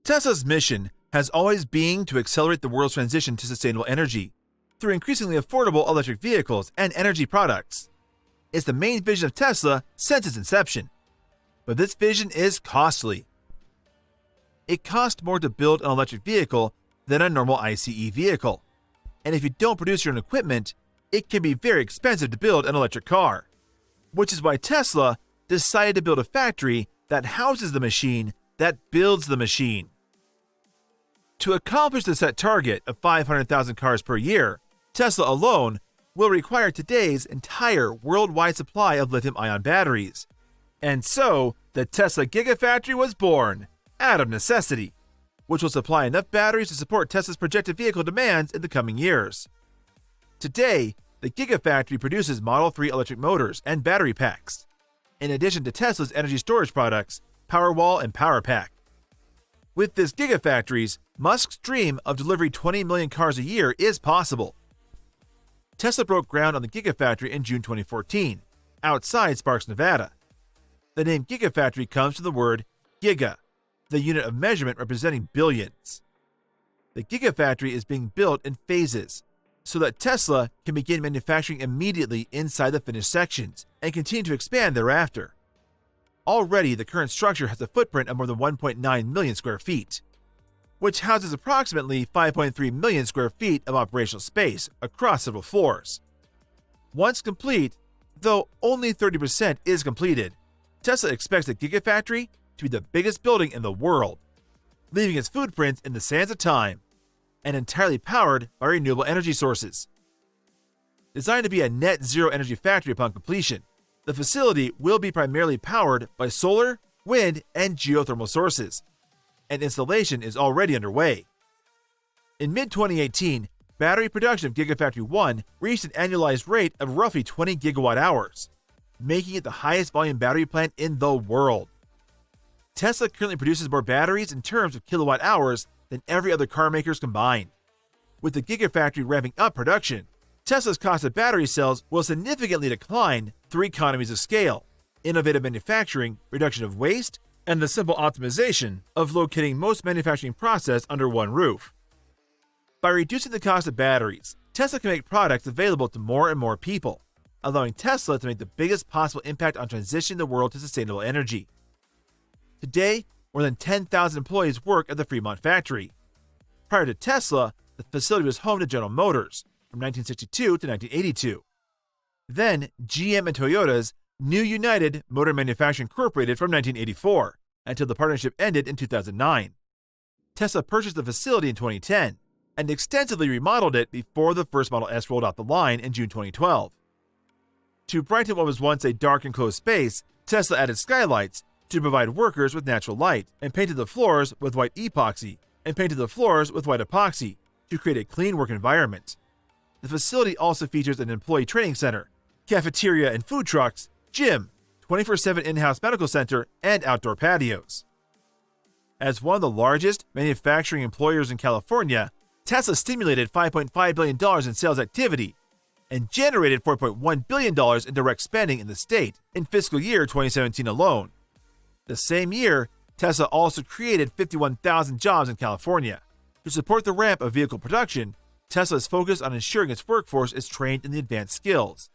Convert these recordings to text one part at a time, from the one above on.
Tesla's mission has always been to accelerate the world's transition to sustainable energy through increasingly affordable electric vehicles and energy products. It's the main vision of Tesla since its inception. But this vision is costly. It costs more to build an electric vehicle than a normal ICE vehicle. And if you don't produce your own equipment, it can be very expensive to build an electric car. Which is why Tesla decided to build a factory that houses the machine that builds the machine. To accomplish the set target of 500,000 cars per year, Tesla alone will require today's entire worldwide supply of lithium-ion batteries. And so, the Tesla Gigafactory was born, out of necessity, which will supply enough batteries to support Tesla's projected vehicle demands in the coming years. Today, the Gigafactory produces Model 3 electric motors and battery packs, in addition to Tesla's energy storage products, Powerwall and Powerpack. With this Gigafactories, Musk's dream of delivering 20 million cars a year is possible. Tesla broke ground on the Gigafactory in June 2014, outside Sparks, Nevada. The name Gigafactory comes from the word giga, the unit of measurement representing billions. The Gigafactory is being built in phases, so that Tesla can begin manufacturing immediately inside the finished sections and continue to expand thereafter. Already, the current structure has a footprint of more than 1.9 million square feet, which houses approximately 5.3 million square feet of operational space across several floors. Once complete, though only 30% is completed, Tesla expects the Gigafactory to be the biggest building in the world, leaving its footprint in the sands of time, and entirely powered by renewable energy sources. Designed to be a net zero energy factory upon completion, the facility will be primarily powered by solar, wind, and geothermal sources, and installation is already underway. In mid-2018, battery production of Gigafactory 1 reached an annualized rate of roughly 20 gigawatt hours, making it the highest volume battery plant in the world. Tesla currently produces more batteries in terms of kilowatt hours than every other car makers combined. With the Gigafactory ramping up production, Tesla's cost of battery cells will significantly decline through economies of scale, innovative manufacturing, reduction of waste, and the simple optimization of locating most manufacturing process under one roof. By reducing the cost of batteries, Tesla can make products available to more and more people, allowing Tesla to make the biggest possible impact on transitioning the world to sustainable energy. Today, more than 10,000 employees work at the Fremont factory. Prior to Tesla, the facility was home to General Motors from 1962 to 1982. Then, GM and Toyota's New United Motor Manufacturing Incorporated from 1984, until the partnership ended in 2009. Tesla purchased the facility in 2010 and extensively remodeled it before the first Model S rolled off the line in June 2012. To brighten what was once a dark and closed space, Tesla added skylights to provide workers with natural light and painted the floors with white epoxy to create a clean work environment. The facility also features an employee training center, cafeteria and food trucks, gym, 24/7 in-house medical center, and outdoor patios. As one of the largest manufacturing employers in California, Tesla stimulated $5.5 billion in sales activity and generated $4.1 billion in direct spending in the state in fiscal year 2017 alone. The same year, Tesla also created 51,000 jobs in California. To support the ramp of vehicle production, Tesla is focused on ensuring its workforce is trained in the advanced skills,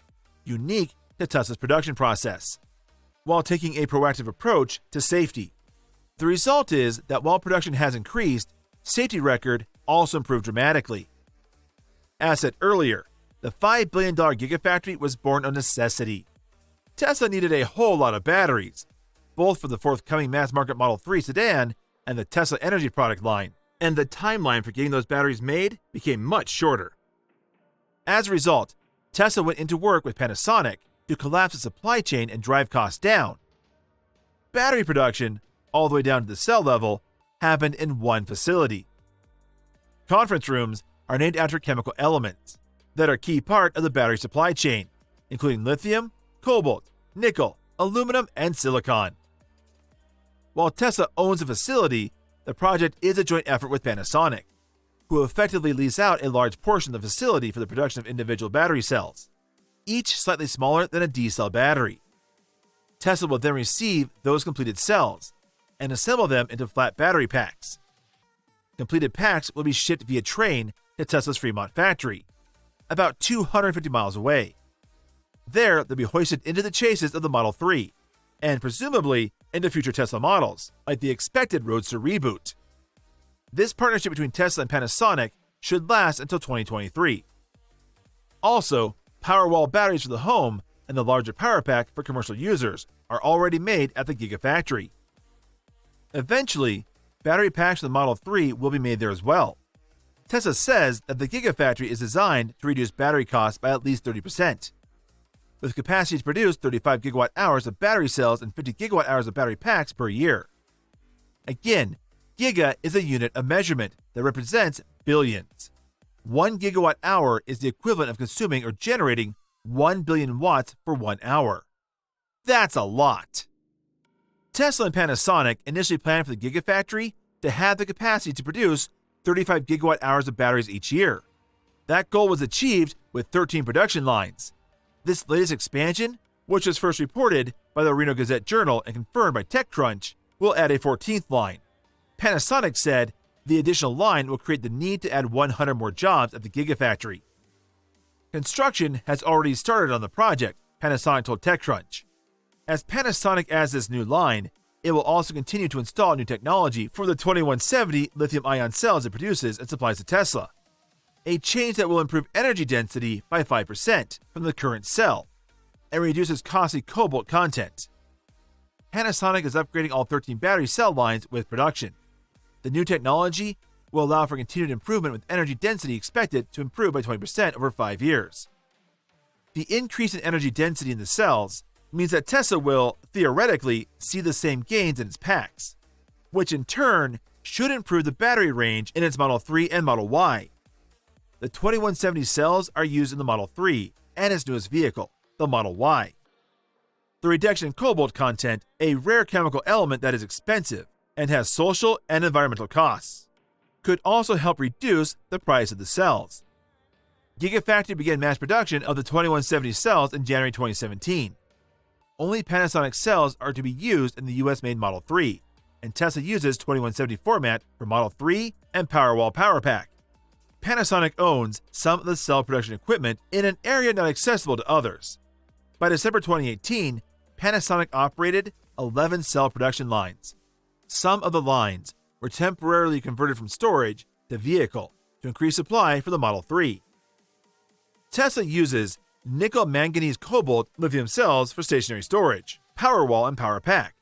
unique to Tesla's production process, while taking a proactive approach to safety. The result is that while production has increased, safety record also improved dramatically. As said earlier, the $5 billion Gigafactory was born of necessity. Tesla needed a whole lot of batteries, both for the forthcoming mass-market Model 3 sedan and the Tesla energy product line, and the timeline for getting those batteries made became much shorter. As a result, Tesla went into work with Panasonic to collapse the supply chain and drive costs down. Battery production, all the way down to the cell level, happened in one facility. Conference rooms are named after chemical elements that are a key part of the battery supply chain, including lithium, cobalt, nickel, aluminum, and silicon. While Tesla owns the facility, the project is a joint effort with Panasonic, who effectively lease out a large portion of the facility for the production of individual battery cells, each slightly smaller than a D-cell battery. Tesla will then receive those completed cells and assemble them into flat battery packs, Completed packs will be shipped via train to Tesla's Fremont factory, about 250 miles away. There, they'll be hoisted into the chassis of the Model 3, and presumably into future Tesla models, like the expected Roadster reboot. This partnership between Tesla and Panasonic should last until 2023. Also, Powerwall batteries for the home and the larger power pack for commercial users are already made at the Gigafactory. Eventually, battery packs for the Model 3 will be made there as well. Tesla says that the Gigafactory is designed to reduce battery costs by at least 30%, with capacity to produce 35 gigawatt-hours of battery cells and 50 gigawatt-hours of battery packs per year. Again, giga is a unit of measurement that represents billions. 1 gigawatt-hour is the equivalent of consuming or generating 1 billion watts for 1 hour. That's a lot! Tesla and Panasonic initially planned for the Gigafactory to have the capacity to produce 35 gigawatt-hours of batteries each year. That goal was achieved with 13 production lines. This latest expansion, which was first reported by the Reno Gazette-Journal and confirmed by TechCrunch, will add a 14th line. Panasonic said the additional line will create the need to add 100 more jobs at the Gigafactory. Construction has already started on the project, Panasonic told TechCrunch. As Panasonic adds this new line, it will also continue to install new technology for the 2170 lithium-ion cells it produces and supplies to Tesla, a change that will improve energy density by 5% from the current cell and reduces costly cobalt content. Panasonic is upgrading all 13 battery cell lines with production. The new technology will allow for continued improvement with energy density expected to improve by 20% over 5 years. The increase in energy density in the cells means that Tesla will, theoretically, see the same gains in its packs, which in turn should improve the battery range in its Model 3 and Model Y. The 2170 cells are used in the Model 3 and its newest vehicle, the Model Y. The reduction in cobalt content, a rare chemical element that is expensive and has social and environmental costs, could also help reduce the price of the cells. Gigafactory began mass production of the 2170 cells in January 2017. Only Panasonic cells are to be used in the US-made Model 3, and Tesla uses 2170 format for Model 3 and Powerwall Power Pack. Panasonic owns some of the cell production equipment in an area not accessible to others. By December 2018, Panasonic operated 11 cell production lines. Some of the lines were temporarily converted from storage to vehicle to increase supply for the Model 3. Tesla uses nickel manganese cobalt lithium cells for stationary storage, Powerwall and Power Pack,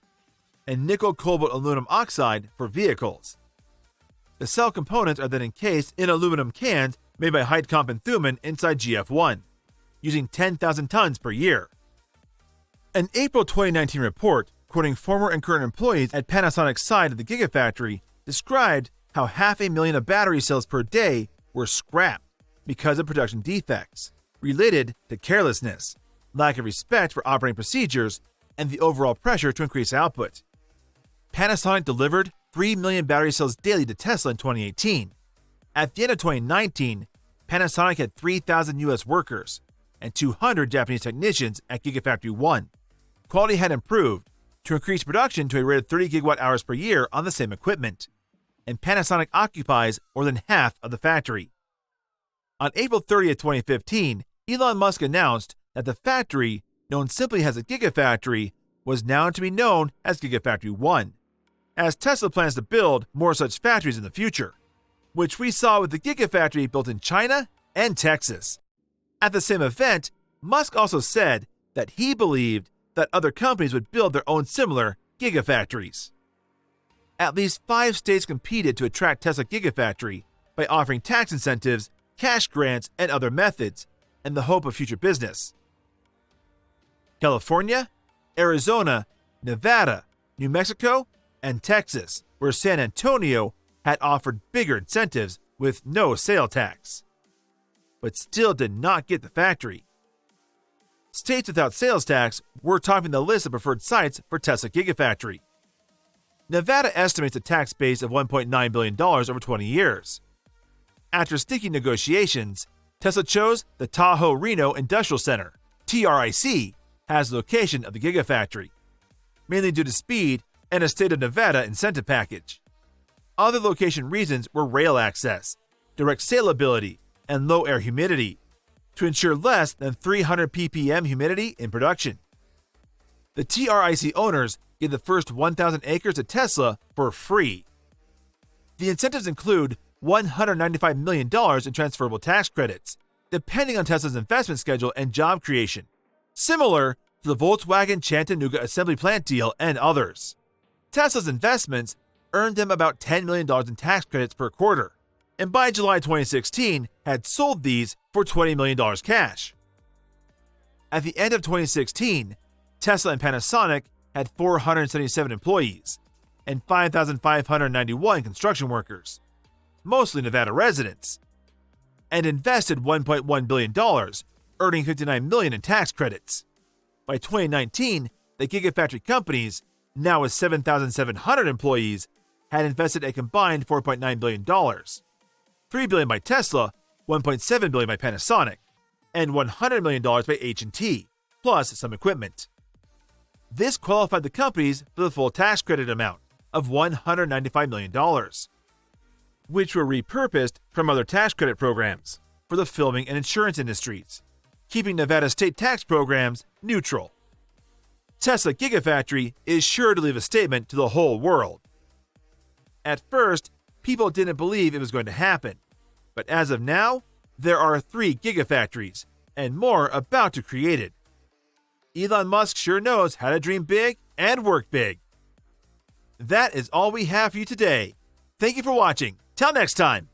and nickel cobalt aluminum oxide for vehicles. The cell components are then encased in aluminum cans made by Heidkamp and Thumann inside GF1, using 10,000 tons per year. An April 2019 report, quoting former and current employees at Panasonic's side of the Gigafactory, described how 500,000 of battery cells per day were scrapped because of production defects related to carelessness, lack of respect for operating procedures, and the overall pressure to increase output. Panasonic delivered 3 million battery cells daily to Tesla in 2018. At the end of 2019, Panasonic had 3,000 US workers and 200 Japanese technicians at Gigafactory 1. Quality had improved to increase production to a rate of 30 gigawatt-hours per year on the same equipment, and Panasonic occupies more than half of the factory. On April 30, 2015, Elon Musk announced that the factory, known simply as the Gigafactory, was now to be known as Gigafactory 1, as Tesla plans to build more such factories in the future, which we saw with the Gigafactory built in China and Texas. At the same event, Musk also said that he believed that other companies would build their own similar Gigafactories. At least 5 states competed to attract Tesla Gigafactory by offering tax incentives, cash grants, and other methods in the hope of future business. California, Arizona, Nevada, New Mexico, and Texas, where San Antonio had offered bigger incentives with no sale tax, but still did not get the factory. States without sales tax were topping the list of preferred sites for Tesla Gigafactory. Nevada estimates a tax base of $1.9 billion over 20 years. After sticky negotiations, Tesla chose the Tahoe-Reno Industrial Center, TRIC, as the location of the Gigafactory, mainly due to speed and a state of Nevada incentive package. Other location reasons were rail access, direct salability, and low air humidity, to ensure less than 300 ppm humidity in production. The TRIC owners gave the first 1,000 acres to Tesla for free. The incentives include $195 million in transferable tax credits, depending on Tesla's investment schedule and job creation, similar to the Volkswagen Chattanooga assembly plant deal and others. Tesla's investments earned them about $10 million in tax credits per quarter, and by July 2016 had sold these for $20 million cash. At the end of 2016, Tesla and Panasonic had 477 employees and 5,591 construction workers, mostly Nevada residents, and invested $1.1 billion, earning $59 million in tax credits. By 2019, the Gigafactory companies, now with 7,700 employees, had invested a combined $4.9 billion, $3 billion by Tesla, $1.7 billion by Panasonic, and $100 million by H&T, plus some equipment. This qualified the companies for the full tax credit amount of $195 million, which were repurposed from other tax credit programs for the filming and insurance industries, keeping Nevada state tax programs neutral. Tesla Gigafactory is sure to leave a statement to the whole world. At first, people didn't believe it was going to happen, but as of now, there are 3 Gigafactories, and more about to create it. Elon Musk sure knows how to dream big and work big. That is all we have for you today. Thank you for watching. Till next time.